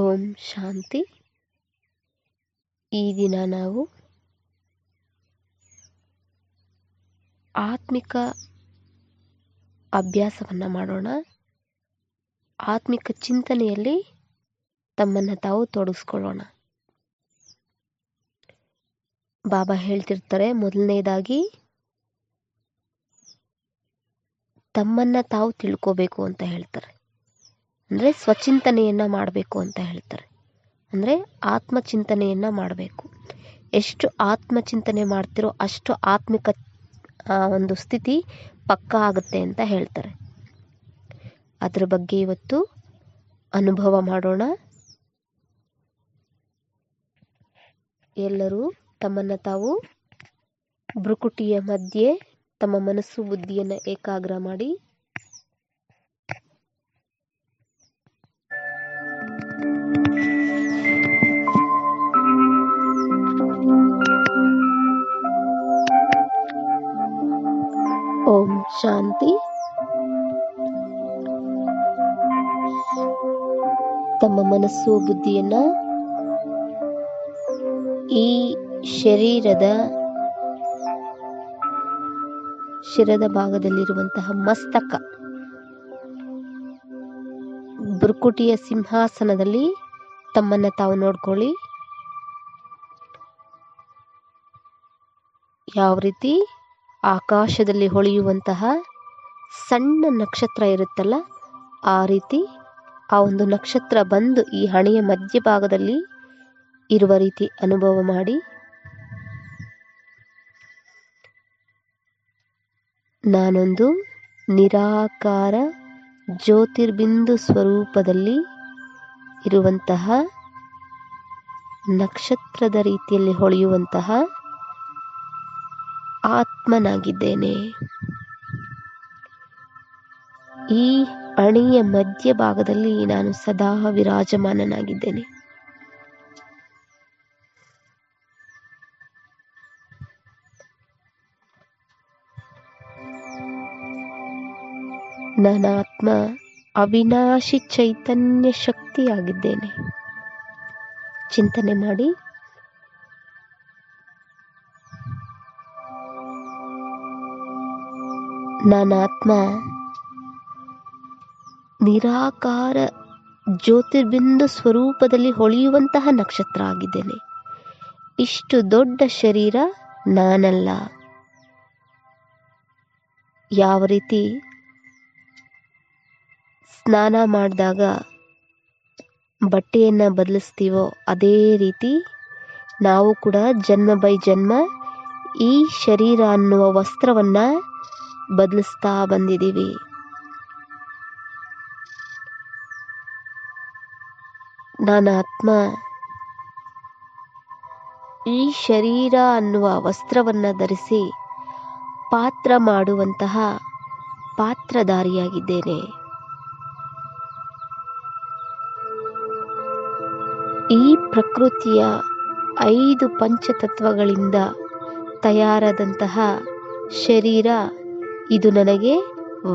ಓಂ ಶಾಂತಿ. ಈ ದಿನ ನಾವು ಆತ್ಮಿಕ ಅಭ್ಯಾಸವನ್ನು ಮಾಡೋಣ. ಆತ್ಮಿಕ ಚಿಂತನೆಯಲ್ಲಿ ತಮ್ಮನ್ನು ತಾವು ತೊಡಗಿಸ್ಕೊಳ್ಳೋಣ. ಬಾಬಾ ಹೇಳ್ತಿರ್ತಾರೆ, ಮೊದಲನೇದಾಗಿ ತಮ್ಮನ್ನು ತಾವು ತಿಳ್ಕೋಬೇಕು ಅಂತ ಹೇಳ್ತಾರೆ. ಅಂದರೆ ಸ್ವಚಿಂತನೆಯನ್ನು ಮಾಡಬೇಕು ಅಂತ ಹೇಳ್ತಾರೆ. ಅಂದರೆ ಆತ್ಮಚಿಂತನೆಯನ್ನು ಮಾಡಬೇಕು. ಎಷ್ಟು ಆತ್ಮಚಿಂತನೆ ಮಾಡ್ತಿರೋ ಅಷ್ಟು ಆತ್ಮಿಕ ಒಂದು ಸ್ಥಿತಿ ಪಕ್ಕಾ ಆಗುತ್ತೆ ಅಂತ ಹೇಳ್ತಾರೆ. ಅದರ ಬಗ್ಗೆ ಇವತ್ತು ಅನುಭವ ಮಾಡೋಣ. ಎಲ್ಲರೂ ತಮ್ಮನ್ನು ತಾವು ಭ್ರುಕುಟಿಯ ಮಧ್ಯೆ ತಮ್ಮ ಮನಸ್ಸು ಬುದ್ಧಿಯನ್ನು ಏಕಾಗ್ರ ಮಾಡಿ ಓಂ ಶಾಂತಿ. ತಮ್ಮ ಮನಸ್ಸು ಬುದ್ಧಿಯನ್ನ ಈ ಶಿರದ ಭಾಗದಲ್ಲಿರುವಂತಹ ಮಸ್ತಕ ಭ್ರುಕುಟಿಯ ಸಿಂಹಾಸನದಲ್ಲಿ ತಮ್ಮನ್ನ ತಾವು ನೋಡ್ಕೊಳ್ಳಿ. ಯಾವ ರೀತಿ ಆಕಾಶದಲ್ಲಿ ಹೊಳೆಯುವಂತಹ ಸಣ್ಣ ನಕ್ಷತ್ರ ಇರುತ್ತಲ್ಲ, ಆ ರೀತಿ ಆ ಒಂದು ನಕ್ಷತ್ರ ಬಂದು ಈ ಹಣೆಯ ಮಧ್ಯಭಾಗದಲ್ಲಿ ಇರುವ ರೀತಿ ಅನುಭವ ಮಾಡಿ. ನಾನೊಂದು ನಿರಾಕಾರ ಜ್ಯೋತಿರ್ಬಿಂದು ಸ್ವರೂಪದಲ್ಲಿ ಇರುವಂತಹ ನಕ್ಷತ್ರದ ರೀತಿಯಲ್ಲಿ ಹೊಳೆಯುವಂತಹ ಆತ್ಮನಾಗಿದ್ದೇನೆ. ಈ ಹಣೆಯ ಮಧ್ಯಭಾಗದಲ್ಲಿ ನಾನು ಸದಾ ವಿರಾಜಮಾನನಾಗಿದ್ದೇನೆ. ನನ್ನ ಆತ್ಮ ಅವಿನಾಶಿ ಚೈತನ್ಯ ಶಕ್ತಿಯಾಗಿದ್ದೇನೆ. ಚಿಂತನೆ ಮಾಡಿ. ನನ್ನ ಆತ್ಮ ನಿರಾಕಾರ ಜ್ಯೋತಿರ್ಬಿಂದು ಸ್ವರೂಪದಲ್ಲಿ ಹೊಳೆಯುವಂತಹ ನಕ್ಷತ್ರ ಆಗಿದ್ದೇನೆ. ಇಷ್ಟು ದೊಡ್ಡ ಶರೀರ ನಾನಲ್ಲ. ಯಾವ ರೀತಿ ಸ್ನಾನ ಮಾಡಿದಾಗ ಬಟ್ಟೆಯನ್ನು ಬದಲಿಸ್ತೀವೋ ಅದೇ ರೀತಿ ನಾವು ಕೂಡ ಜನ್ಮ ಬೈ ಜನ್ಮ ಈ ಶರೀರ ಅನ್ನುವ ವಸ್ತ್ರವನ್ನ ಬದಲಿಸ್ತಾ ಬಂದಿದ್ದೀವಿ. ನನ್ನ ಆತ್ಮ ಈ ಶರೀರ ಅನ್ನುವ ವಸ್ತ್ರವನ್ನ ಧರಿಸಿ ಪಾತ್ರ ಮಾಡುವಂತಹ ಪಾತ್ರಧಾರಿಯಾಗಿದ್ದೇನೆ. ಈ ಪ್ರಕೃತಿಯ 5 ಪಂಚತತ್ವಗಳಿಂದ ತಯಾರಾದಂತಹ ಶರೀರ ಇದು ನನಗೆ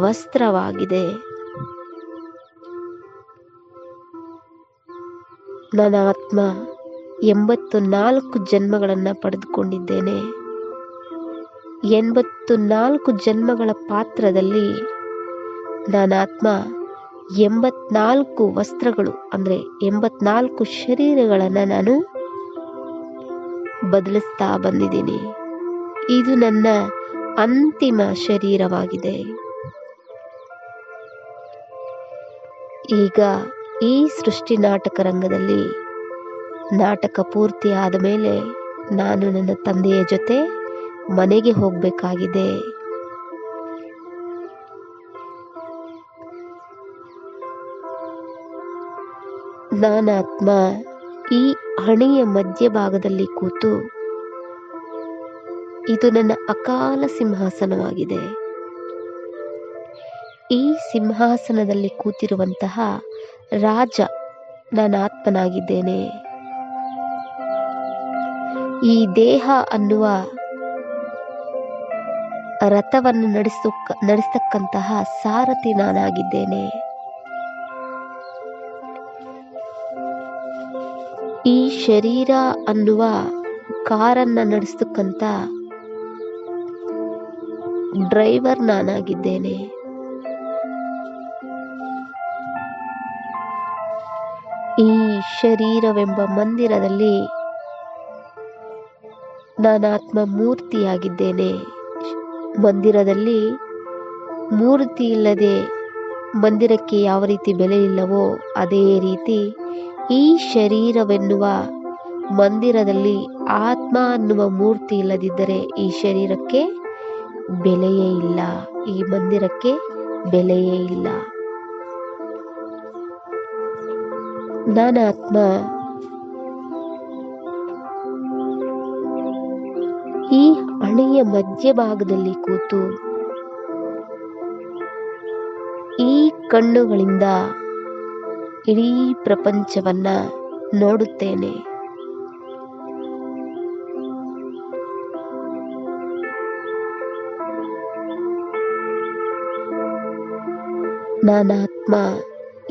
ವಸ್ತ್ರವಾಗಿದೆ. ನನ್ನ ಆತ್ಮ 84 ಜನ್ಮಗಳನ್ನು ಪಡೆದುಕೊಂಡಿದ್ದೇನೆ. 84 ಜನ್ಮಗಳ ಪಾತ್ರದಲ್ಲಿ ನನ್ನ ಆತ್ಮ 84 ವಸ್ತ್ರಗಳು ಅಂದರೆ 84 ಶರೀರಗಳನ್ನು ನಾನು ಬದಲಿಸ್ತಾ ಬಂದಿದ್ದೀನಿ. ಇದು ನನ್ನ ಅಂತಿಮ ಶರೀರವಾಗಿದೆ. ಈಗ ಈ ಸೃಷ್ಟಿ ನಾಟಕ ರಂಗದಲ್ಲಿ ನಾಟಕ ಪೂರ್ತಿ ಆದ ಮೇಲೆ ನಾನು ನನ್ನ ತಂದೆಯ ಜೊತೆ ಮನೆಗೆ ಹೋಗಬೇಕಾಗಿದೆ. ನನ್ನ ಆತ್ಮ ಈ ಹಣೆಯ ಮಧ್ಯಭಾಗದಲ್ಲಿ ಕೂತು ಇದು ನನ್ನ ಅಕಾಲ ಸಿಂಹಾಸನವಾಗಿದೆ. ಈ ಸಿಂಹಾಸನದಲ್ಲಿ ಕೂತಿರುವಂತಹ ರಾಜ ನನ್ನ ಆತ್ಮನಾಗಿದ್ದೇನೆ. ಈ ದೇಹ ಅನ್ನುವ ರಥವನ್ನು ನಡೆಸತಕ್ಕಂತಹ ಸಾರಥಿ ನಾನಾಗಿದ್ದೇನೆ. ಈ ಶರೀರ ಅನ್ನುವ ಕಾರನ್ನ ನಡೆಸ್ತಕ್ಕಂಥ ಡ್ರೈವರ್ ನಾನಾಗಿದ್ದೇನೆ. ಈ ಶರೀರವೆಂಬ ಮಂದಿರದಲ್ಲಿ ನಾನಾತ್ಮ ಮೂರ್ತಿಯಾಗಿದ್ದೇನೆ. ಮಂದಿರದಲ್ಲಿ ಮೂರ್ತಿ ಇಲ್ಲದೆ ಮಂದಿರಕ್ಕೆ ಯಾವ ರೀತಿ ಬೆಲೆ ಇಲ್ಲವೋ ಅದೇ ರೀತಿ ಈ ಶರೀರವೆನ್ನುವ ಮಂದಿರದಲ್ಲಿ ಆತ್ಮ ಅನ್ನುವ ಮೂರ್ತಿ ಇಲ್ಲದಿದ್ದರೆ ಈ ಶರೀರಕ್ಕೆ ಬೆಲೆಯೇ ಇಲ್ಲ, ಈ ಮಂದಿರಕ್ಕೆ ಬೆಲೆಯೇ ಇಲ್ಲ. ನಾನಾತ್ಮ ಈ ಹಣೆಯ ಮಧ್ಯಭಾಗದಲ್ಲಿ ಕೂತು ಈ ಕಣ್ಣುಗಳಿಂದ ಇಡೀ ಪ್ರಪಂಚವನ್ನ ನೋಡುತ್ತೇನೆ. ನಾನಾತ್ಮ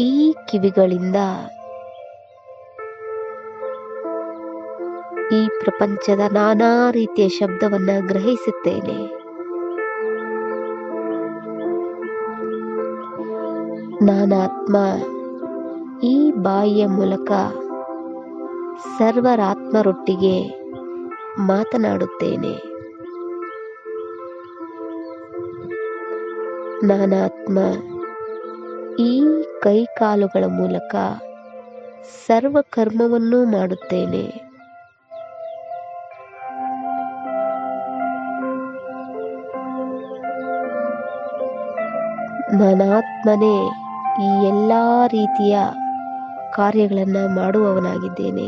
ಈ ಕಿವಿಗಳಿಂದ ಈ ಪ್ರಪಂಚದ ನಾನಾ ರೀತಿಯ ಶಬ್ದವನ್ನ ಗ್ರಹಿಸುತ್ತೇನೆ. ನಾನಾತ್ಮ ಈ ಬಾಯಿಯ ಮೂಲಕ ಸರ್ವರಾತ್ಮರೊಟ್ಟಿಗೆ ಮಾತನಾಡುತ್ತೇನೆ. ನಾನಾತ್ಮ ಈ ಕೈಕಾಲುಗಳ ಮೂಲಕ ಸರ್ವ ಕರ್ಮವನ್ನೂ ಮಾಡುತ್ತೇನೆ. ನಾನಾತ್ಮನೇ ಈ ಎಲ್ಲ ರೀತಿಯ ಕಾರ್ಯಗಳನ್ನು ಮಾಡುವವನಾಗಿದ್ದೇನೆ.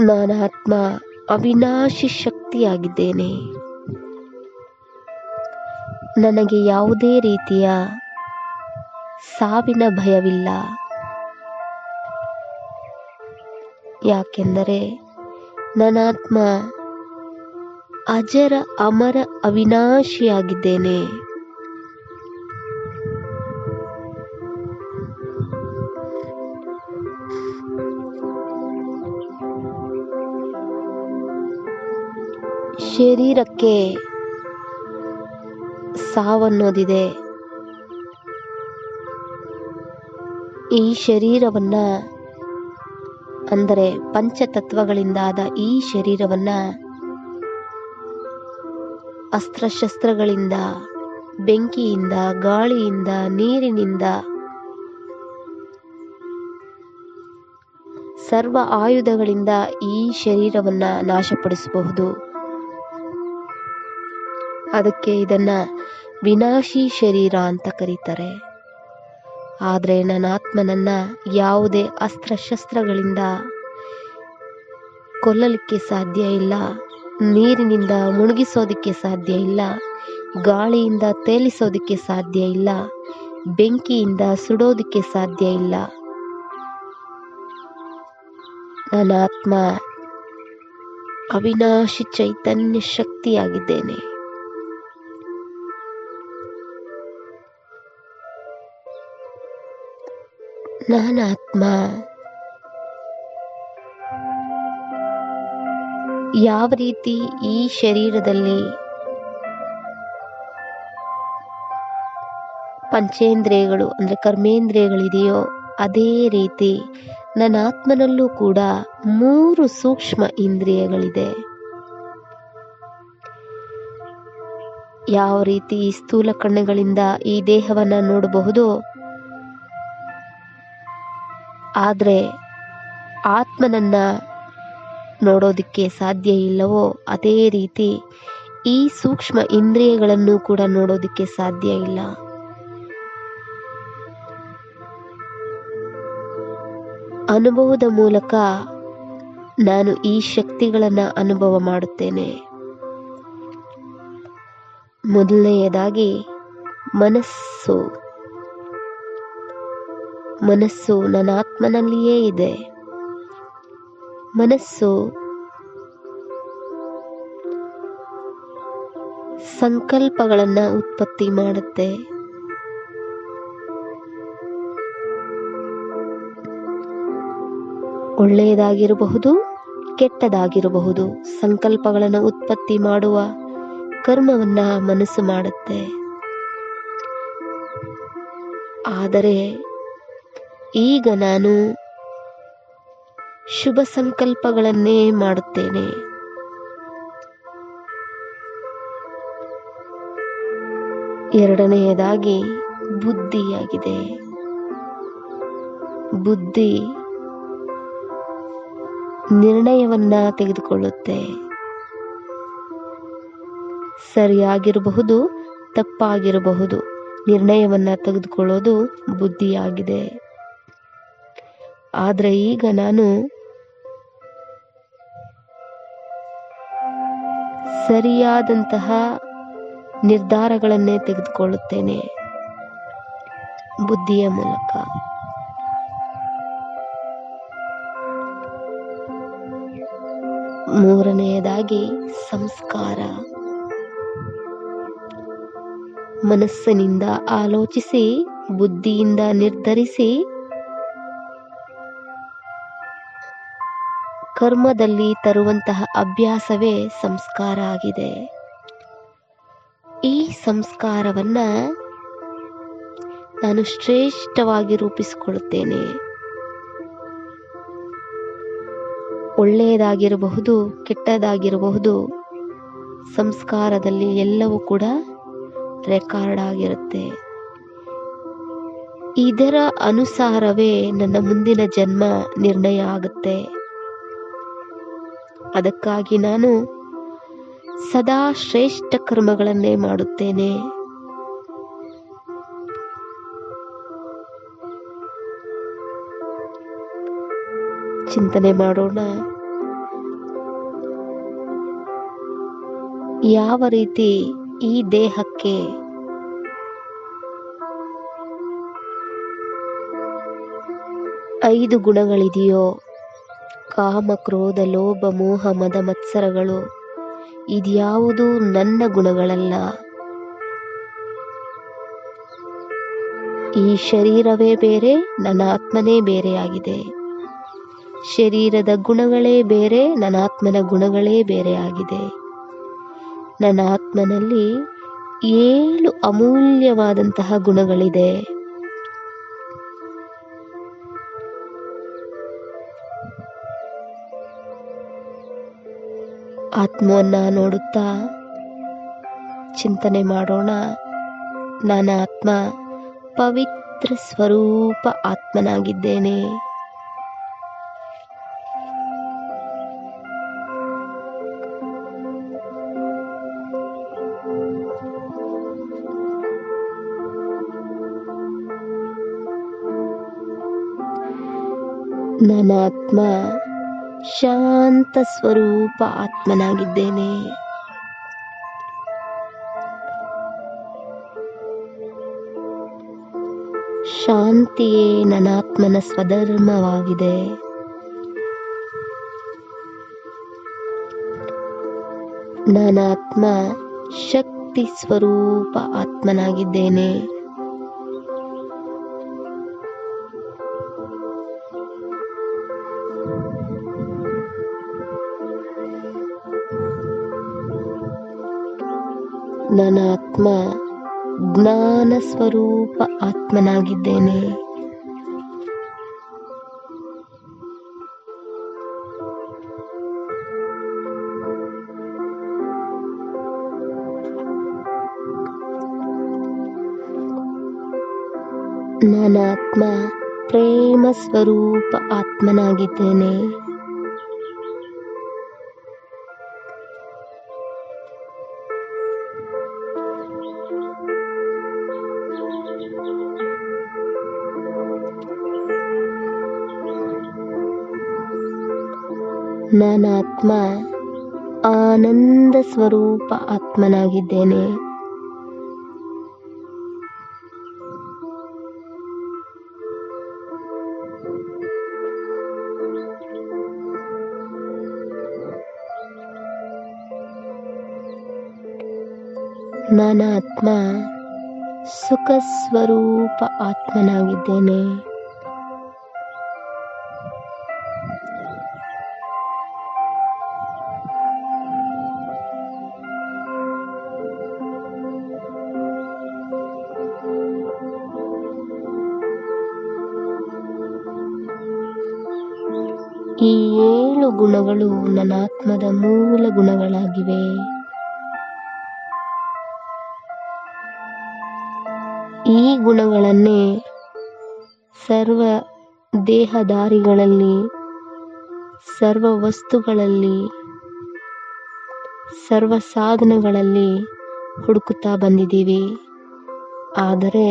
ನಾನಾತ್ಮ ಅವಿನಾಶಿ ಶಕ್ತಿಯಾಗಿದ್ದೇನೆ. ನನಗೆ ಯಾವುದೇ ರೀತಿಯ ಸಾವಿನ ಭಯವಿಲ್ಲ. ಯಾಕೆಂದರೆ ನಾನಾತ್ಮ ಅಜರ ಅಮರ ಅವಿನಾಶಿಯಾಗಿದ್ದೇನೆ. ಶರೀರಕ್ಕೆ ಸಾವನ್ನೋದಿದೆ. ಈ ಶರೀರವನ್ನ ಅಂದರೆ ಪಂಚತತ್ವಗಳಿಂದಾದ ಈ ಶರೀರವನ್ನ ಅಸ್ತ್ರಶಸ್ತ್ರಗಳಿಂದ, ಬೆಂಕಿಯಿಂದ, ಗಾಳಿಯಿಂದ, ನೀರಿನಿಂದ, ಸರ್ವ ಆಯುಧಗಳಿಂದ ಈ ಶರೀರವನ್ನ ನಾಶಪಡಿಸಬಹುದು. ಅದಕ್ಕೆ ಇದನ್ನ ವಿನಾಶಿ ಶರೀರ ಅಂತ ಕರೀತಾರೆ. ಆದರೆ ನನ್ನ ಆತ್ಮನನ್ನ ಯಾವುದೇ ಅಸ್ತ್ರಶಸ್ತ್ರಗಳಿಂದ ಕೊಲ್ಲಲಿಕ್ಕೆ ಸಾಧ್ಯ ಇಲ್ಲ, ನೀರಿನಿಂದ ಮುಳುಗಿಸೋದಕ್ಕೆ ಸಾಧ್ಯ ಇಲ್ಲ, ಗಾಳಿಯಿಂದ ತೇಲಿಸೋದಕ್ಕೆ ಸಾಧ್ಯ ಇಲ್ಲ, ಬೆಂಕಿಯಿಂದ ಸುಡೋದಕ್ಕೆ ಸಾಧ್ಯ ಇಲ್ಲ. ನನ್ನ ಆತ್ಮ ಅವಿನಾಶಿ ಚೈತನ್ಯ ಶಕ್ತಿಯಾಗಿದ್ದೇನೆ. ನನ್ನ ಆತ್ಮ ಯಾವ ರೀತಿ ಈ ಶರೀರದಲ್ಲಿ ಪಂಚೇಂದ್ರಿಯಗಳು ಅಂದ್ರೆ ಕರ್ಮೇಂದ್ರಿಯಗಳಿದೆಯೋ ಅದೇ ರೀತಿ ನನ್ನ ಆತ್ಮನಲ್ಲೂ ಕೂಡ 3 ಸೂಕ್ಷ್ಮ ಇಂದ್ರಿಯಗಳಿದೆ. ಯಾವ ರೀತಿ ಈ ಸ್ಥೂಲ ಕಣ್ಣುಗಳಿಂದ ಈ ದೇಹವನ್ನ ನೋಡಬಹುದು, ಆದ್ರೆ ಆತ್ಮನನ್ನ ನೋಡೋದಿಕ್ಕೆ ಸಾಧ್ಯ ಇಲ್ಲವೋ ಅದೇ ರೀತಿ ಈ ಸೂಕ್ಷ್ಮ ಇಂದ್ರಿಯಗಳನ್ನು ಕೂಡ ನೋಡೋದಿಕ್ಕೆ ಸಾಧ್ಯ ಇಲ್ಲ. ಅನುಭವದ ಮೂಲಕ ನಾನು ಈ ಶಕ್ತಿಗಳನ್ನ ಅನುಭವ ಮಾಡುತ್ತೇನೆ. ಮೊದಲನೆಯದಾಗಿ ಮನಸ್ಸು ನನ್ನ ಆತ್ಮನಲ್ಲಿಯೇ ಇದೆ. ಮನಸ್ಸು ಸಂಕಲ್ಪಗಳನ್ನ ಉತ್ಪತ್ತಿ ಮಾಡುತ್ತೆ. ಒಳ್ಳೆಯದಾಗಿರಬಹುದು, ಕೆಟ್ಟದಾಗಿರಬಹುದು, ಸಂಕಲ್ಪಗಳನ್ನು ಉತ್ಪತ್ತಿ ಮಾಡುವ ಕರ್ಮವನ್ನ ಮನಸ್ಸು ಮಾಡುತ್ತೆ. ಆದರೆ ಈಗ ನಾನು ಶುಭ ಸಂಕಲ್ಪಗಳನ್ನೇ ಮಾಡುತ್ತೇನೆ. ಎರಡನೆಯದಾಗಿ ಬುದ್ಧಿಯಾಗಿದೆ. ಬುದ್ಧಿ ನಿರ್ಣಯವನ್ನ ತೆಗೆದುಕೊಳ್ಳುತ್ತೆ. ಸರಿಯಾಗಿರಬಹುದು, ತಪ್ಪಾಗಿರಬಹುದು, ನಿರ್ಣಯವನ್ನ ತೆಗೆದುಕೊಳ್ಳೋದು ಬುದ್ಧಿಯಾಗಿದೆ. ಆದ್ರೆ ಈಗ ನಾನು ಸರಿಯಾದಂತಹ ನಿರ್ಧಾರಗಳನ್ನೇ ತೆಗೆದುಕೊಳ್ಳುತ್ತೇನೆ ಬುದ್ಧಿಯ ಮೂಲಕ. ಮೂರನೆಯದಾಗಿ ಸಂಸ್ಕಾರ. ಮನಸ್ಸಿನಿಂದ ಆಲೋಚಿಸಿ, ಬುದ್ಧಿಯಿಂದ ನಿರ್ಧರಿಸಿ, ಕರ್ಮದಲ್ಲಿ ತರುವಂತಹ ಅಭ್ಯಾಸವೇ ಸಂಸ್ಕಾರ ಆಗಿದೆ. ಈ ಸಂಸ್ಕಾರವನ್ನ ನಾನು ಶ್ರೇಷ್ಠವಾಗಿ ರೂಪಿಸಿಕೊಳ್ಳುತ್ತೇನೆ. ಒಳ್ಳೆಯದಾಗಿರಬಹುದು, ಕೆಟ್ಟದಾಗಿರಬಹುದು, ಸಂಸ್ಕಾರದಲ್ಲಿ ಎಲ್ಲವೂ ಕೂಡ ರೆಕಾರ್ಡ್ ಆಗಿರುತ್ತೆ. ಇದರ ಅನುಸಾರವೇ ನನ್ನ ಮುಂದಿನ ಜನ್ಮ ನಿರ್ಣಯ ಆಗುತ್ತೆ. ಅದಕ್ಕಾಗಿ ನಾನು ಸದಾ ಶ್ರೇಷ್ಠ ಕರ್ಮಗಳನ್ನೇ ಮಾಡುತ್ತೇನೆ. ಚಿಂತನೆ ಮಾಡೋಣ. ಯಾವ ರೀತಿ ಈ ದೇಹಕ್ಕೆ ಐದು ಗುಣಗಳಿದೆಯೋ, ಕಾಮ, ಕ್ರೋಧ, ಲೋಭ, ಮೋಹ, ಮದ, ಮತ್ಸರಗಳು, ಇದ್ಯಾವುದು ನನ್ನ ಗುಣಗಳಲ್ಲ. ಈ ಶರೀರವೇ ಬೇರೆ, ನನ್ನ ಆತ್ಮನೇ ಬೇರೆಯಾಗಿದೆ. ಶರೀರದ ಗುಣಗಳೇ ಬೇರೆ, ನನ್ನ ಆತ್ಮನ ಗುಣಗಳೇ ಬೇರೆಯಾಗಿದೆ. ನನ್ನ ಆತ್ಮನಲ್ಲಿ 7 ಅಮೂಲ್ಯವಾದಂತಹ ಗುಣಗಳಿದೆ. ಆತ್ಮವನ್ನ ನೋಡುತ್ತಾ ಚಿಂತನೆ ಮಾಡೋಣ. ನನ್ನ ಆತ್ಮ ಪವಿತ್ರ ಸ್ವರೂಪ ಆತ್ಮನಾಗಿದ್ದೇನೆ. ನನ್ನ ಆತ್ಮ ಶಾಂತ ಸ್ವರೂಪ ಆತ್ಮನಾಗಿದ್ದೇನೆ. ಶಾಂತಿಯೇ ನನ್ನ ಆತ್ಮನ ಸ್ವಧರ್ಮವಾಗಿದೆ. ನನ್ನ ಆತ್ಮ ಶಕ್ತಿ ಸ್ವರೂಪ ಆತ್ಮನಾಗಿದ್ದೇನೆ. ನನ್ನ ಆತ್ಮ ಜ್ಞಾನ ಸ್ವರೂಪ ಆತ್ಮನಾಗಿದ್ದೇನೆ. ನನ್ನ ಆತ್ಮ ಪ್ರೇಮ ಸ್ವರೂಪ ಆತ್ಮನಾಗಿದ್ದೇನೆ. ನನ್ನ ಆತ್ಮ ಆನಂದ ಸ್ವರೂಪ ಆತ್ಮನಾಗಿದ್ದೇನೆ. ನನ್ನ ಆತ್ಮ ಸುಖ ಸ್ವರೂಪ ಆತ್ಮನಾಗಿದ್ದೇನೆ. ಈ 7 ಗುಣಗಳು ನನ್ನ ಆತ್ಮದ ಮೂಲ ಗುಣಗಳಾಗಿವೆ. ಈ ಗುಣಗಳನ್ನೇ ಸರ್ವ ದೇಹಧಾರಿಗಳಲ್ಲಿ, ಸರ್ವ ವಸ್ತುಗಳಲ್ಲಿ, ಸರ್ವ ಸಾಧನಗಳಲ್ಲಿ ಹುಡುಕುತ್ತಾ ಬಂದಿದ್ದೀವಿ. ಆದರೆ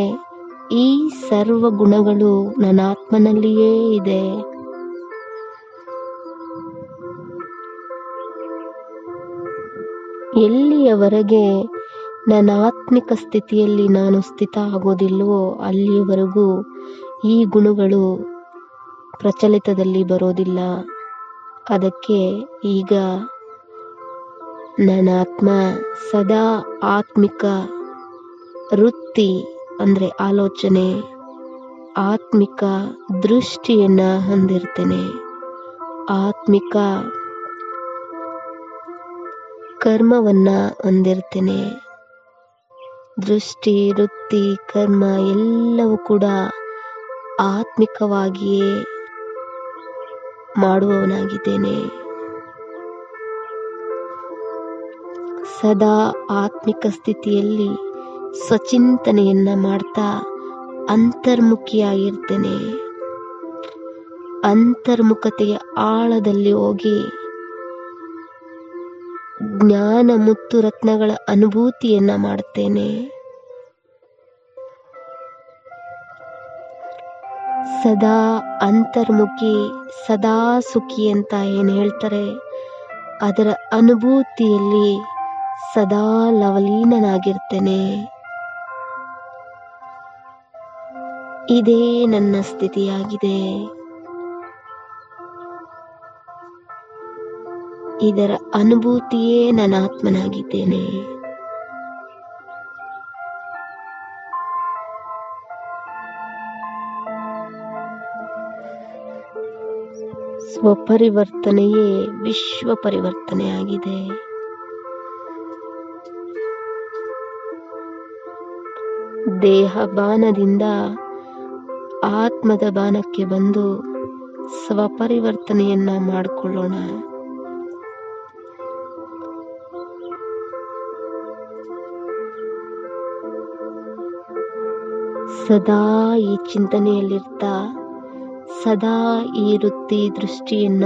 ಈ ಸರ್ವ ಗುಣಗಳು ನನ್ನ ಆತ್ಮನಲ್ಲಿಯೇ ಇದೆ. ಎಲ್ಲಿಯವರೆಗೆ ನನ್ನ ಆತ್ಮಿಕ ಸ್ಥಿತಿಯಲ್ಲಿ ನಾನು ಸ್ಥಿತ ಆಗೋದಿಲ್ವೋ ಅಲ್ಲಿಯವರೆಗೂ ಈ ಗುಣಗಳು ಪ್ರಚಲಿತದಲ್ಲಿ ಬರೋದಿಲ್ಲ. ಅದಕ್ಕೆ ಈಗ ನನ್ನ ಆತ್ಮ ಸದಾ ಆತ್ಮಿಕ ವೃತ್ತಿ ಅಂದರೆ ಆಲೋಚನೆ, ಆತ್ಮಿಕ ದೃಷ್ಟಿಯನ್ನ ಹೊಂದಿರ್ತೇನೆ. ಆತ್ಮಿಕ ಕರ್ಮವನ್ನ ಹೊಂದಿರ್ತೇನೆ. ದೃಷ್ಟಿ, ವೃತ್ತಿ, ಕರ್ಮ ಎಲ್ಲವೂ ಕೂಡ ಆತ್ಮಿಕವಾಗಿಯೇ ಮಾಡುವವನಾಗಿದ್ದೇನೆ. ಸದಾ ಆತ್ಮಿಕ ಸ್ಥಿತಿಯಲ್ಲಿ ಸ್ವಚಿಂತನೆಯನ್ನ ಮಾಡ್ತಾ ಅಂತರ್ಮುಖಿಯಾಗಿರ್ತೇನೆ. ಅಂತರ್ಮುಖತೆಯ ಆಳದಲ್ಲಿ ಹೋಗಿ ಜ್ಞಾನ ಮುತ್ತು ರತ್ನಗಳ ಅನುಭೂತಿಯನ್ನ ಮಾಡ್ತೇನೆ. ಸದಾ ಅಂತರ್ಮುಖಿ, ಸದಾ ಸುಖಿ ಅಂತ ಏನ್ ಹೇಳ್ತಾರೆ, ಅದರ ಅನುಭೂತಿಯಲ್ಲಿ ಸದಾ ಲವಲೀನನಾಗಿರ್ತೇನೆ. ಇದೇ ನನ್ನ ಸ್ಥಿತಿಯಾಗಿದೆ. ಇದರ ಅನುಭೂತಿಯೇ ನನ್ನ ಆತ್ಮನಾಗಿದ್ದೇನೆ. ಸ್ವಪರಿವರ್ತನೆಯೇ ವಿಶ್ವ ಪರಿವರ್ತನೆಯಾಗಿದೆ. ದೇಹ ಬಾನದಿಂದ ಆತ್ಮದ ಬಾನಕ್ಕೆ ಬಂದು ಸ್ವಪರಿವರ್ತನೆಯನ್ನ ಮಾಡಿಕೊಳ್ಳೋಣ. ಸದಾ ಈ ಚಿಂತನೆಯಲ್ಲಿರ್ತಾ, ಸದಾ ಈ ವೃತ್ತಿ ದೃಷ್ಟಿಯನ್ನ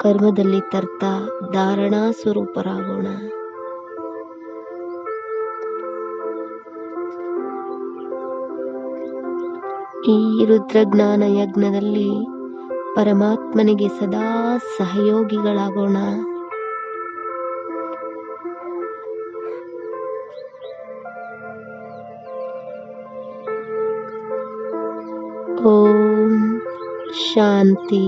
ಕರ್ಮದಲ್ಲಿ ತರ್ತಾ ಧಾರಣಾ ಸ್ವರೂಪರಾಗೋಣ. ಈ ರುದ್ರಜ್ಞಾನ ಯಜ್ಞದಲ್ಲಿ ಪರಮಾತ್ಮನಿಗೆ ಸದಾ ಸಹಯೋಗಿಗಳಾಗೋಣ. ಓಂ ಶಾಂತಿ.